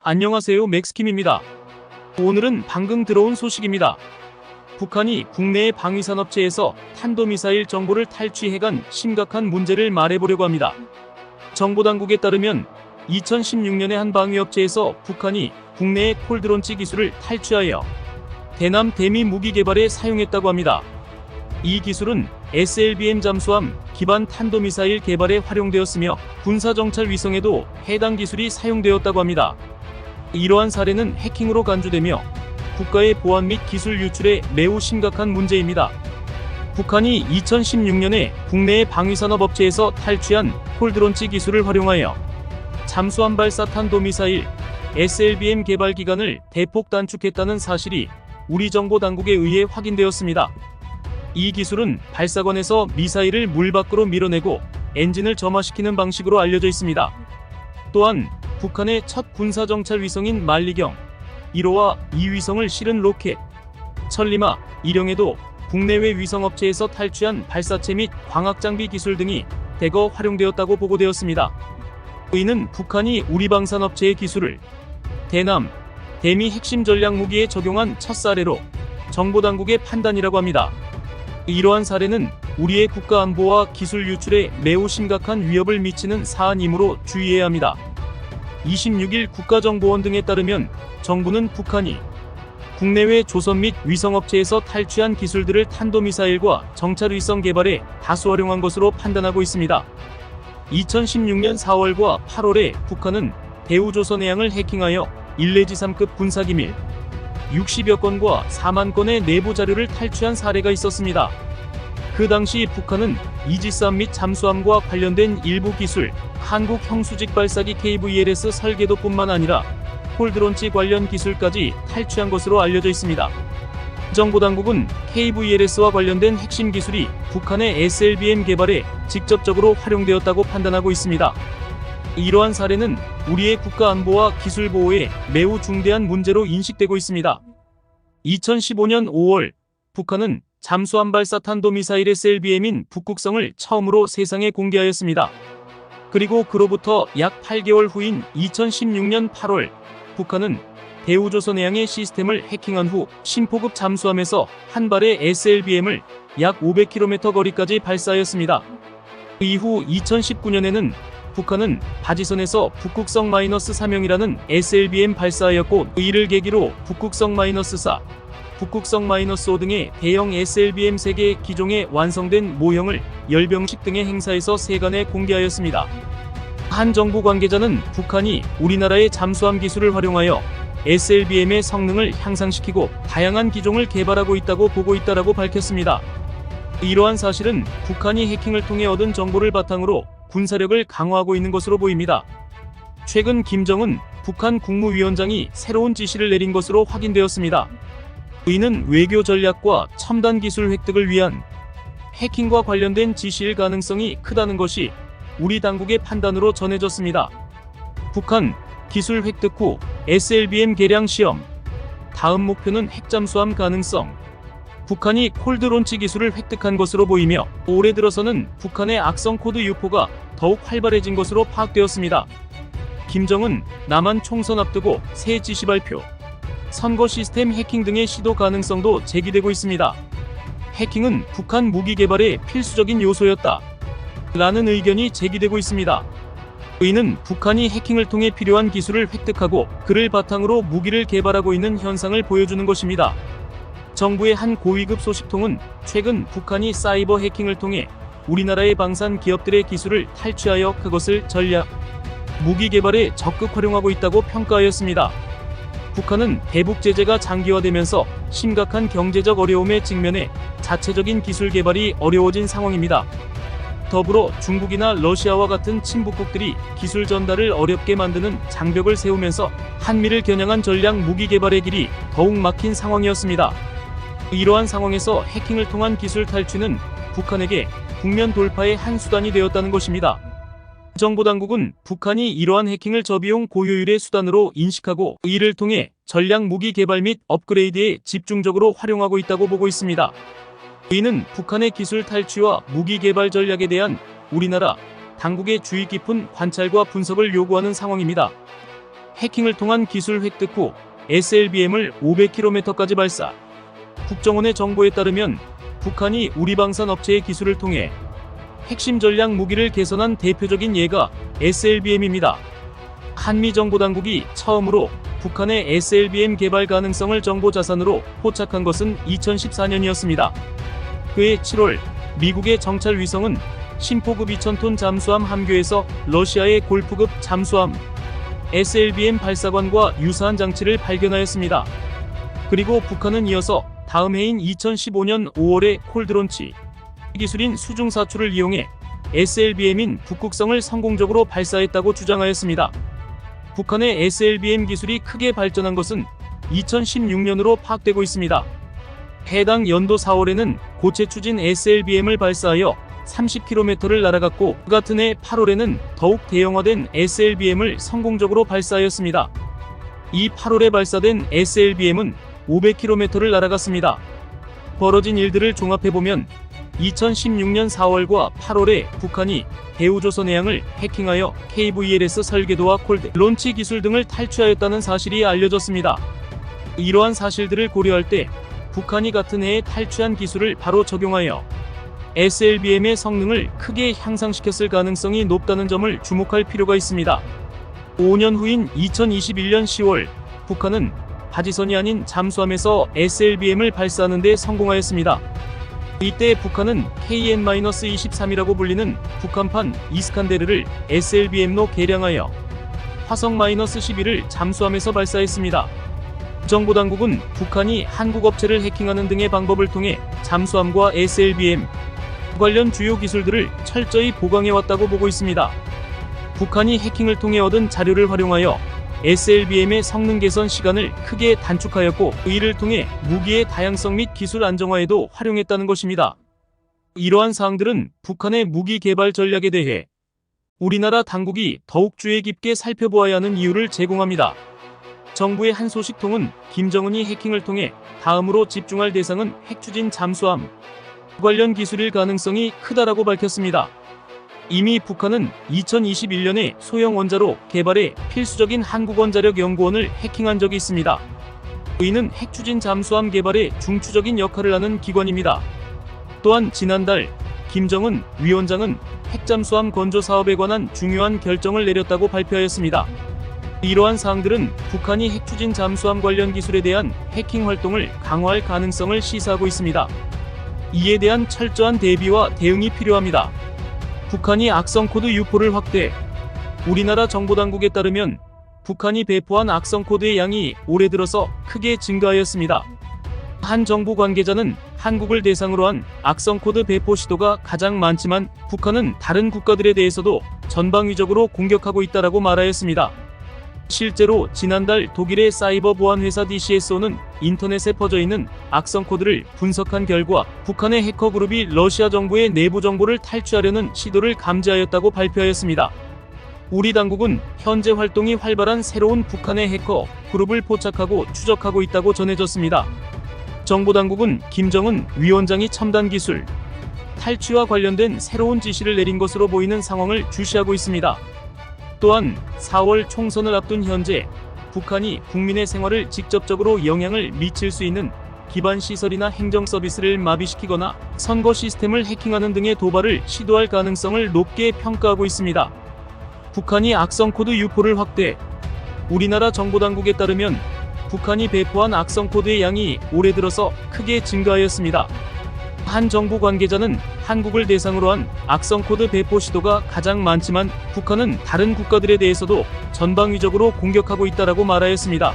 안녕하세요, 맥스킴입니다. 오늘은 방금 들어온 소식입니다. 북한이 국내의 방위산업체에서 탄도미사일 정보를 탈취해간 심각한 문제를 말해보려고 합니다. 정보당국에 따르면 2016년에 한 방위업체에서 북한이 국내의 콜드론치 기술을 탈취하여 대남 대미 무기 개발에 사용했다고 합니다. 이 기술은 SLBM 잠수함 기반 탄도미사일 개발에 활용되었으며 군사정찰 위성에도 해당 기술이 사용되었다고 합니다. 이러한 사례는 해킹으로 간주되며 국가의 보안 및 기술 유출에 매우 심각한 문제입니다. 북한이 2016년에 국내의 방위산업업체에서 탈취한 콜드론치 기술을 활용하여 잠수함 발사 탄도미사일 SLBM 개발 기간을 대폭 단축했다는 사실이 우리 정보당국에 의해 확인되었습니다. 이 기술은 발사관에서 미사일을 물 밖으로 밀어내고 엔진을 점화시키는 방식으로 알려져 있습니다. 또한 북한의 첫 군사정찰 위성인 만리경 1호와 2위성을 실은 로켓 천리마 1형에도 국내외 위성업체에서 탈취한 발사체 및 광학장비 기술 등이 대거 활용되었다고 보고되었습니다. 이는 북한이 우리 방산업체의 기술을 대남, 대미 핵심 전략 무기에 적용한 첫 사례로 정보당국의 판단이라고 합니다. 이러한 사례는 우리의 국가안보와 기술 유출에 매우 심각한 위협을 미치는 사안이므로 주의해야 합니다. 26일 국가정보원 등에 따르면 정부는 북한이 국내외 조선 및 위성업체에서 탈취한 기술들을 탄도미사일과 정찰위성 개발에 다수 활용한 것으로 판단하고 있습니다. 2016년 4월과 8월에 북한은 대우조선해양을 해킹하여 1 내지 3급 군사기밀 60여 건과 4만 건의 내부 자료를 탈취한 사례가 있었습니다. 그 당시 북한은 이지스함 및 잠수함과 관련된 일부 기술, 한국 형수직 발사기 KVLS 설계도뿐만 아니라 콜드론치 관련 기술까지 탈취한 것으로 알려져 있습니다. 정보당국은 KVLS와 관련된 핵심 기술이 북한의 SLBM 개발에 직접적으로 활용되었다고 판단하고 있습니다. 이러한 사례는 우리의 국가안보와 기술 보호에 매우 중대한 문제로 인식되고 있습니다. 2015년 5월, 북한은 잠수함 발사 탄도미사일 SLBM인 북극성을 처음으로 세상에 공개하였습니다. 그리고 그로부터 약 8개월 후인 2016년 8월, 북한은 대우조선해양의 시스템을 해킹한 후 신포급 잠수함에서 한 발의 SLBM을 약 500km 거리까지 발사하였습니다. 이후 2019년에는 북한은 바지선에서 북극성-3형이라는 SLBM 발사하였고 이를 계기로 북극성-4, 북극성-5 등의 대형 SLBM 3개 기종의 완성된 모형을 열병식 등의 행사에서 세간에 공개하였습니다. 한 정부 관계자는 북한이 우리나라의 잠수함 기술을 활용하여 SLBM의 성능을 향상시키고 다양한 기종을 개발하고 있다고 보고 있다라고 밝혔습니다. 이러한 사실은 북한이 해킹을 통해 얻은 정보를 바탕으로 군사력을 강화하고 있는 것으로 보입니다. 최근 김정은 북한 국무위원장이 새로운 지시를 내린 것으로 확인되었습니다. 이는 외교 전략과 첨단 기술 획득을 위한 해킹과 관련된 지시일 가능성이 크다는 것이 우리 당국의 판단으로 전해졌습니다. 북한 기술 획득 후 SLBM 개량 시험. 다음 목표는 핵잠수함 가능성. 북한이 콜드론치 기술을 획득한 것으로 보이며 올해 들어서는 북한의 악성 코드 유포가 더욱 활발해진 것으로 파악되었습니다. 김정은 남한 총선 앞두고 새 지시 발표, 선거 시스템 해킹 등의 시도 가능성도 제기되고 있습니다. 해킹은 북한 무기 개발의 필수적인 요소였다. 라는 의견이 제기되고 있습니다. 이는 북한이 해킹을 통해 필요한 기술을 획득하고 그를 바탕으로 무기를 개발하고 있는 현상을 보여주는 것입니다. 정부의 한 고위급 소식통은 최근 북한이 사이버 해킹을 통해 우리나라의 방산 기업들의 기술을 탈취하여 그것을 전략, 무기 개발에 적극 활용하고 있다고 평가하였습니다. 북한은 대북 제재가 장기화되면서 심각한 경제적 어려움에 직면해 자체적인 기술 개발이 어려워진 상황입니다. 더불어 중국이나 러시아와 같은 친북국들이 기술 전달을 어렵게 만드는 장벽을 세우면서 한미를 겨냥한 전략 무기 개발의 길이 더욱 막힌 상황이었습니다. 이러한 상황에서 해킹을 통한 기술 탈취는 북한에게 국면 돌파의 한 수단이 되었다는 것입니다. 정보당국은 북한이 이러한 해킹을 저비용 고효율의 수단으로 인식하고 이를 통해 전략 무기 개발 및 업그레이드에 집중적으로 활용하고 있다고 보고 있습니다. 이는 북한의 기술 탈취와 무기 개발 전략에 대한 우리나라 당국의 주의 깊은 관찰과 분석을 요구하는 상황입니다. 해킹을 통한 기술 획득 후 SLBM을 500km까지 발사. 국정원의 정보에 따르면 북한이 우리방산 업체의 기술을 통해 핵심 전략 무기를 개선한 대표적인 예가 SLBM입니다. 한미정보당국이 처음으로 북한의 SLBM 개발 가능성을 정보자산으로 포착한 것은 2014년이었습니다. 그해 7월 미국의 정찰 위성은 심포급 2000톤 잠수함 함교에서 러시아의 골프급 잠수함 SLBM 발사관과 유사한 장치를 발견하였습니다. 그리고 북한은 이어서 다음 해인 2015년 5월에 콜드론치 기술인 수중 사출을 이용해 SLBM인 북극성을 성공적으로 발사했다고 주장하였습니다. 북한의 SLBM 기술이 크게 발전한 것은 2016년으로 파악되고 있습니다. 해당 연도 4월에는 고체 추진 SLBM을 발사하여 30km를 날아갔고 그 같은 해 8월에는 더욱 대형화된 SLBM을 성공적으로 발사하였습니다. 이 8월에 발사된 SLBM은 500km를 날아갔습니다. 벌어진 일들을 종합해보면 2016년 4월과 8월에 북한이 대우조선해양을 해킹하여 KVLS 설계도와 콜드 론치 기술 등을 탈취하였다는 사실이 알려졌습니다. 이러한 사실들을 고려할 때 북한이 같은 해에 탈취한 기술을 바로 적용하여 SLBM의 성능을 크게 향상시켰을 가능성이 높다는 점을 주목할 필요가 있습니다. 5년 후인 2021년 10월 북한은 바지선이 아닌 잠수함에서 SLBM을 발사하는 데 성공하였습니다. 이때 북한은 KN-23이라고 불리는 북한판 이스칸데르를 SLBM로 개량하여 화성-11을 잠수함에서 발사했습니다. 정보당국은 북한이 한국 업체를 해킹하는 등의 방법을 통해 잠수함과 SLBM 관련 주요 기술들을 철저히 보강해왔다고 보고 있습니다. 북한이 해킹을 통해 얻은 자료를 활용하여 SLBM의 성능 개선 시간을 크게 단축하였고 이를 통해 무기의 다양성 및 기술 안정화에도 활용했다는 것입니다. 이러한 사항들은 북한의 무기 개발 전략에 대해 우리나라 당국이 더욱 주의 깊게 살펴보아야 하는 이유를 제공합니다. 정부의 한 소식통은 김정은이 해킹을 통해 다음으로 집중할 대상은 핵추진 잠수함 관련 기술일 가능성이 크다라고 밝혔습니다. 이미 북한은 2021년에 소형 원자로 개발에 필수적인 한국원자력연구원을 해킹한 적이 있습니다. 이는 핵추진 잠수함 개발에 중추적인 역할을 하는 기관입니다. 또한 지난달 김정은 위원장은 핵잠수함 건조 사업에 관한 중요한 결정을 내렸다고 발표하였습니다. 이러한 사항들은 북한이 핵추진 잠수함 관련 기술에 대한 해킹 활동을 강화할 가능성을 시사하고 있습니다. 이에 대한 철저한 대비와 대응이 필요합니다. 북한이 악성코드 유포를 확대. 우리나라 정보당국에 따르면 북한이 배포한 악성코드의 양이 올해 들어서 크게 증가하였습니다. 한 정부 관계자는 한국을 대상으로 한 악성코드 배포 시도가 가장 많지만 북한은 다른 국가들에 대해서도 전방위적으로 공격하고 있다라고 말하였습니다. 실제로 지난달 독일의 사이버 보안 회사 DCSO는 인터넷에 퍼져 있는 악성 코드를 분석한 결과 북한의 해커 그룹이 러시아 정부의 내부 정보를 탈취하려는 시도를 감지하였다고 발표하였습니다. 우리 당국은 현재 활동이 활발한 새로운 북한의 해커 그룹을 포착하고 추적하고 있다고 전해졌습니다. 정보당국은 김정은 위원장이 첨단 기술 탈취와 관련된 새로운 지시를 내린 것으로 보이는 상황을 주시하고 있습니다. 또한 4월 총선을 앞둔 현재 북한이 국민의 생활을 직접적으로 영향을 미칠 수 있는 기반 시설이나 행정 서비스를 마비시키거나 선거 시스템을 해킹하는 등의 도발을 시도할 가능성을 높게 평가하고 있습니다. 북한이 악성 코드 유포를 확대. 우리나라 정보당국에 따르면 북한이 배포한 악성 코드의 양이 올해 들어서 크게 증가하였습니다. 한 정부 관계자는 한국을 대상으로 한 악성 코드 배포 시도가 가장 많지만 북한은 다른 국가들에 대해서도 전방위적으로 공격하고 있다라고 말하였습니다.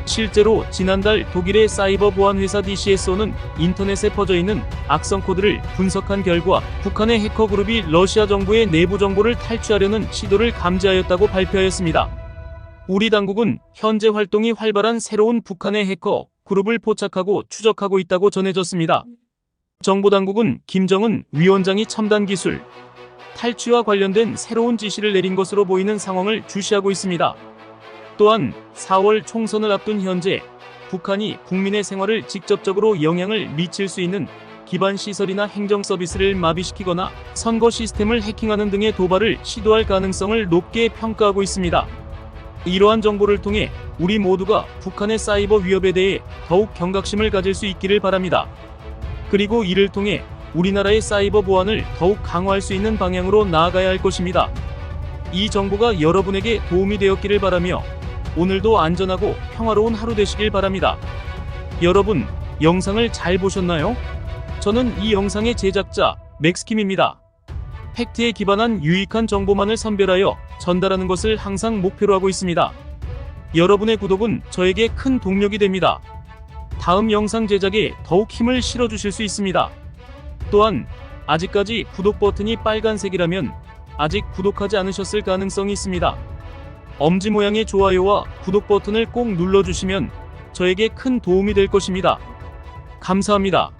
실제로 지난달 독일의 사이버 보안 회사 DCSO는 인터넷에 퍼져 있는 악성 코드를 분석한 결과 북한의 해커 그룹이 러시아 정부의 내부 정보를 탈취하려는 시도를 감지하였다고 발표하였습니다. 우리 당국은 현재 활동이 활발한 새로운 북한의 해커 그룹을 포착하고 추적하고 있다고 전해졌습니다. 정보당국은 김정은 위원장이 첨단 기술 탈취와 관련된 새로운 지시를 내린 것으로 보이는 상황을 주시하고 있습니다. 또한 4월 총선을 앞둔 현재 북한이 국민의 생활을 직접적으로 영향을 미칠 수 있는 기반 시설이나 행정 서비스를 마비시키거나 선거 시스템을 해킹하는 등의 도발을 시도할 가능성을 높게 평가하고 있습니다. 이러한 정보를 통해 우리 모두가 북한의 사이버 위협에 대해 더욱 경각심을 가질 수 있기를 바랍니다. 그리고 이를 통해 우리나라의 사이버 보안을 더욱 강화할 수 있는 방향으로 나아가야 할 것입니다. 이 정보가 여러분에게 도움이 되었기를 바라며 오늘도 안전하고 평화로운 하루 되시길 바랍니다. 여러분, 영상을 잘 보셨나요? 저는 이 영상의 제작자 맥스킴입니다. 팩트에 기반한 유익한 정보만을 선별하여 전달하는 것을 항상 목표로 하고 있습니다. 여러분의 구독은 저에게 큰 동력이 됩니다. 다음 영상 제작에 더욱 힘을 실어주실 수 있습니다. 또한 아직까지 구독 버튼이 빨간색이라면 아직 구독하지 않으셨을 가능성이 있습니다. 엄지 모양의 좋아요와 구독 버튼을 꼭 눌러주시면 저에게 큰 도움이 될 것입니다. 감사합니다.